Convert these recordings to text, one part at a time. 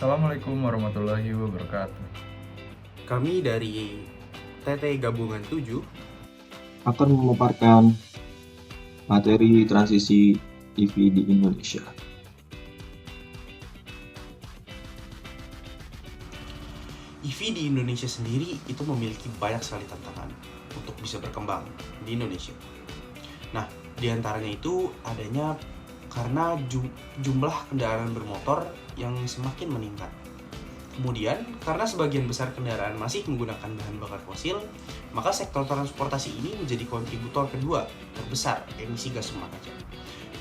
Assalamualaikum warahmatullahi wabarakatuh. Kami dari TT Gabungan 7 akan memaparkan materi transisi EV di Indonesia. EV di Indonesia sendiri itu memiliki banyak sekali tantangan untuk bisa berkembang di Indonesia. Nah, diantaranya itu adanya karena jumlah kendaraan bermotor yang semakin meningkat. Kemudian, karena sebagian besar kendaraan masih menggunakan bahan bakar fosil, maka sektor transportasi ini menjadi kontributor kedua terbesar emisi gas rumah kaca.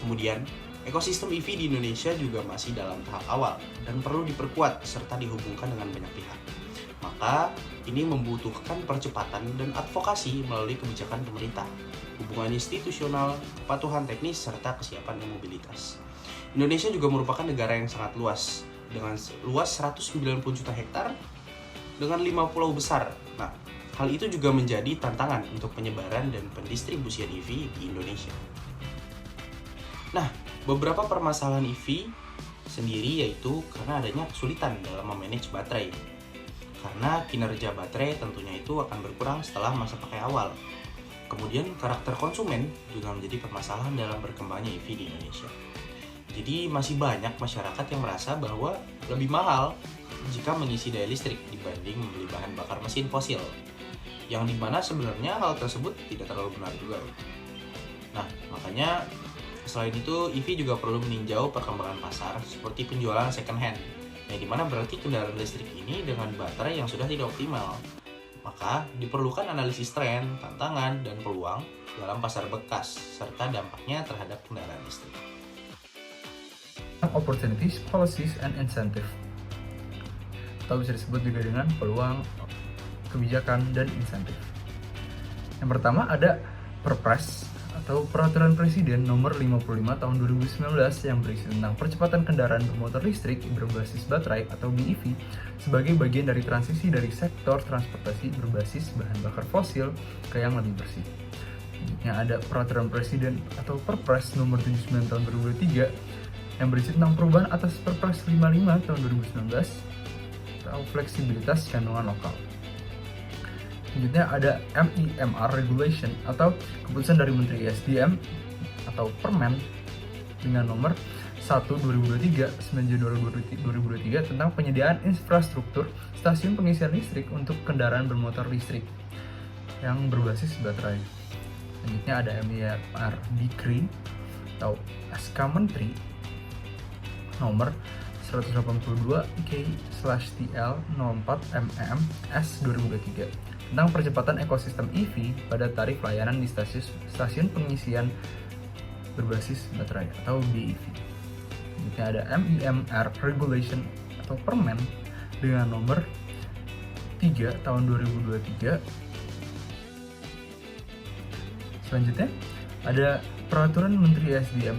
Kemudian, ekosistem EV di Indonesia juga masih dalam tahap awal dan perlu diperkuat serta dihubungkan dengan banyak pihak. Maka, ini membutuhkan percepatan dan advokasi melalui kebijakan pemerintah, hubungan institusional, kepatuhan teknis, serta kesiapan mobilitas. Indonesia juga merupakan negara yang sangat luas, dengan luas 190 juta hektar dengan 5 pulau besar. Nah, hal itu juga menjadi tantangan untuk penyebaran dan pendistribusian EV di Indonesia. Nah, beberapa permasalahan EV sendiri yaitu karena adanya kesulitan dalam memanage baterai. Karena kinerja baterai tentunya itu akan berkurang setelah masa pakai awal. Kemudian karakter konsumen juga menjadi permasalahan dalam berkembangnya EV di Indonesia. Jadi masih banyak masyarakat yang merasa bahwa lebih mahal jika mengisi daya listrik dibanding membeli bahan bakar mesin fosil. Yang dimana sebenarnya hal tersebut tidak terlalu benar juga. Nah, makanya selain itu EV juga perlu meninjau perkembangan pasar seperti penjualan second hand. Yang dimana berarti kendaraan listrik ini dengan baterai yang sudah tidak optimal. Maka diperlukan analisis tren, tantangan, dan peluang dalam pasar bekas serta dampaknya terhadap kendaraan listrik. Opportunities, policies, and incentive, atau bisa disebut juga dengan peluang, kebijakan, dan insentif. Yang pertama ada Perpres atau Peraturan Presiden Nomor 55 Tahun 2019 yang berisi tentang percepatan kendaraan bermotor listrik berbasis baterai atau BEV sebagai bagian dari transisi dari sektor transportasi berbasis bahan bakar fosil ke yang lebih bersih. Selanjutnya ada Peraturan Presiden atau Perpres Nomor 79 Tahun 2023 yang berisi tentang perubahan atas Perpres 55 Tahun 2019 atau fleksibilitas kandungan lokal. Selanjutnya ada MEMR Regulation atau keputusan dari Menteri SDM atau Permen dengan nomor 1/2023 9 Januari 2023 tentang penyediaan infrastruktur stasiun pengisian listrik untuk kendaraan bermotor listrik yang berbasis baterai. Selanjutnya ada MEMR Decree atau SK Menteri nomor 182 K/TL 04 MEM/S 2023 tentang percepatan ekosistem EV pada tarif layanan di stasiun pengisian berbasis baterai atau BEV. Selanjutnya ada MEMR Regulation atau Permen dengan nomor 3 tahun 2023. Selanjutnya ada Peraturan Menteri SDM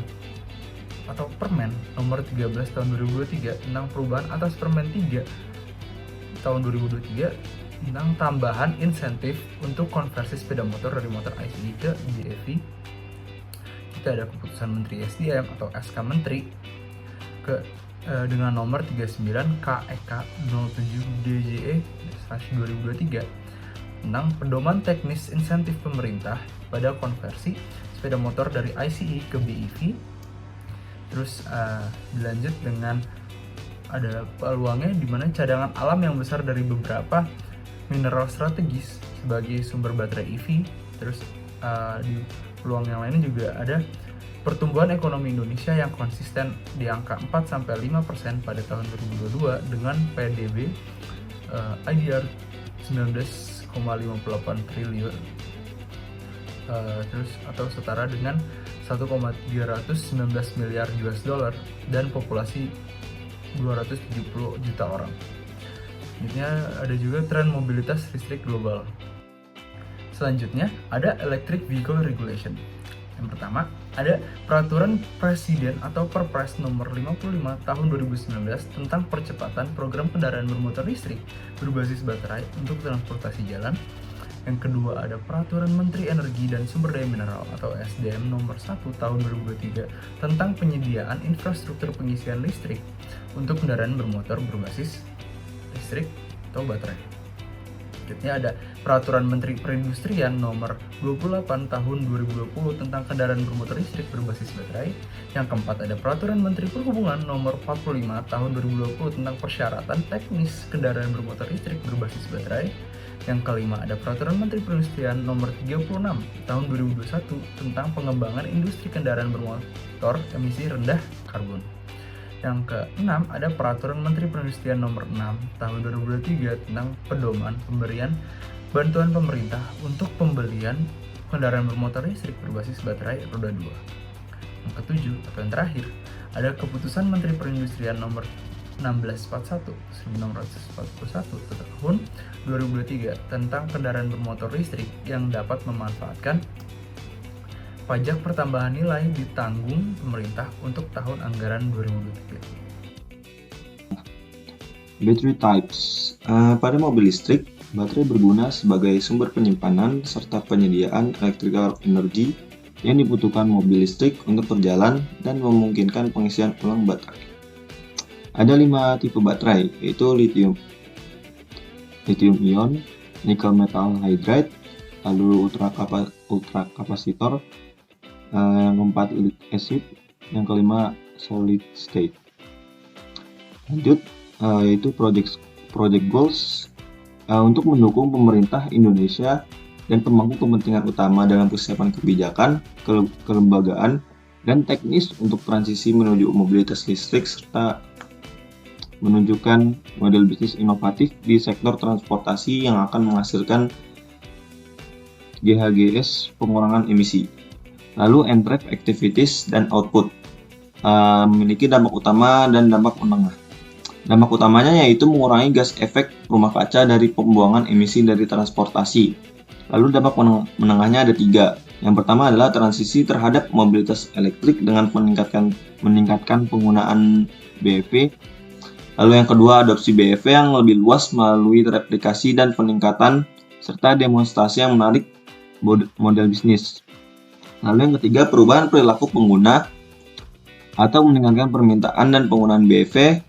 atau Permen nomor 13 tahun 2023 tentang perubahan atas Permen 3 tahun 2023 tentang tambahan insentif untuk konversi sepeda motor dari motor ICE ke BEV. Kita ada keputusan Menteri SDM atau SK Menteri dengan nomor 39 KEK 07 DJE/2023 tentang pedoman teknis insentif pemerintah pada konversi sepeda motor dari ICE ke BEV. Terus dilanjut dengan ada peluangnya di mana cadangan alam yang besar dari beberapa mineral strategis sebagai sumber baterai EV. Terus di peluang yang lainnya juga ada pertumbuhan ekonomi Indonesia yang konsisten di angka 4-5% pada tahun 2022 dengan PDB IDR 19,58 triliun terus atau setara dengan 1,319 miliar US dollar dan populasi 270 juta orang. Selanjutnya ada juga tren mobilitas listrik global. Selanjutnya ada Electric Vehicle Regulation. Yang pertama ada Peraturan Presiden atau Perpres Nomor 55 Tahun 2019 tentang percepatan program kendaraan bermotor listrik berbasis baterai untuk transportasi jalan. Yang kedua ada Peraturan Menteri Energi dan Sumber Daya Mineral atau SDM nomor 1 tahun 2023 tentang penyediaan infrastruktur pengisian listrik untuk kendaraan bermotor berbasis listrik atau baterai. Selanjutnya ada Peraturan Menteri Perindustrian nomor 28 tahun 2020 tentang kendaraan bermotor listrik berbasis baterai. Yang keempat ada Peraturan Menteri Perhubungan nomor 45 tahun 2020 tentang persyaratan teknis kendaraan bermotor listrik berbasis baterai. Yang kelima ada Peraturan Menteri Perindustrian nomor 36 tahun 2021 tentang pengembangan industri kendaraan bermotor emisi rendah karbon. Yang keenam ada Peraturan Menteri Perindustrian nomor 6 tahun 2023 tentang pedoman pemberian bantuan pemerintah untuk pembelian kendaraan bermotor listrik berbasis baterai roda 2. Yang ketujuh atau yang terakhir ada Keputusan Menteri Perindustrian nomor 1641 tahun 2023 tentang kendaraan bermotor listrik yang dapat memanfaatkan pajak pertambahan nilai ditanggung pemerintah untuk tahun anggaran 2023. Battery types. Pada mobil listrik, baterai berguna sebagai sumber penyimpanan serta penyediaan electrical energy yang dibutuhkan mobil listrik untuk berjalan dan memungkinkan pengisian ulang baterai. Ada 5 tipe baterai, yaitu lithium ion, nickel metal hydride, lalu ultra kapasitor, yang keempat lead acid, yang kelima solid state. Lanjut, yaitu project goals untuk mendukung pemerintah Indonesia dan pemangku kepentingan utama dalam persiapan kebijakan, kelembagaan, dan teknis untuk transisi menuju mobilitas listrik serta menunjukkan model bisnis inovatif di sektor transportasi yang akan menghasilkan GHGs pengurangan emisi. Lalu end-drive activities dan output memiliki dampak utama dan dampak menengah. Dampak utamanya yaitu mengurangi gas efek rumah kaca dari pembuangan emisi dari transportasi. Lalu dampak menengahnya ada 3. Yang pertama adalah transisi terhadap mobilitas elektrik dengan meningkatkan penggunaan BEV. Lalu yang kedua, adopsi BEV yang lebih luas melalui replikasi dan peningkatan serta demonstrasi yang menarik model bisnis. Lalu yang ketiga, perubahan perilaku pengguna atau meningkatkan permintaan dan penggunaan BEV,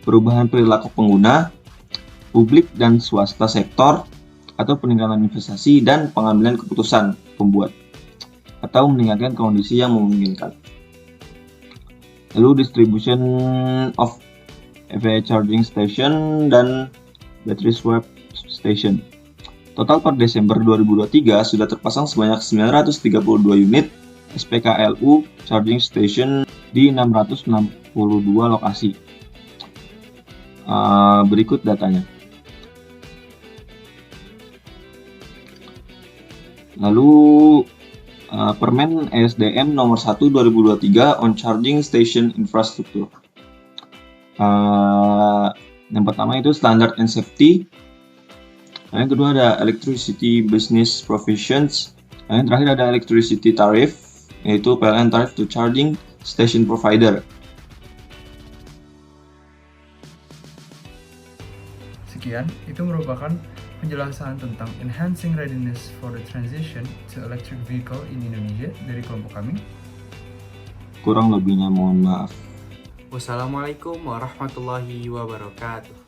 perubahan perilaku pengguna, publik dan swasta sektor, atau peningkatan investasi dan pengambilan keputusan pembuat, atau meningkatkan kondisi yang memungkinkan. Lalu distribution of EV charging station dan battery swap station. Total per Desember 2023 sudah terpasang sebanyak 932 unit SPKLU charging station di 662 lokasi. Berikut datanya. Lalu Permen ESDM nomor 1 2023 on charging station infrastructure. Yang pertama itu standard and safety. Yang kedua ada electricity business provisions. Yang terakhir ada electricity tariff, yaitu PLN tariff to charging station provider. Sekian, itu merupakan penjelasan tentang enhancing readiness for the transition to electric vehicle in Indonesia dari kelompok kami. Kurang lebihnya mohon maaf. Wassalamualaikum warahmatullahi wabarakatuh.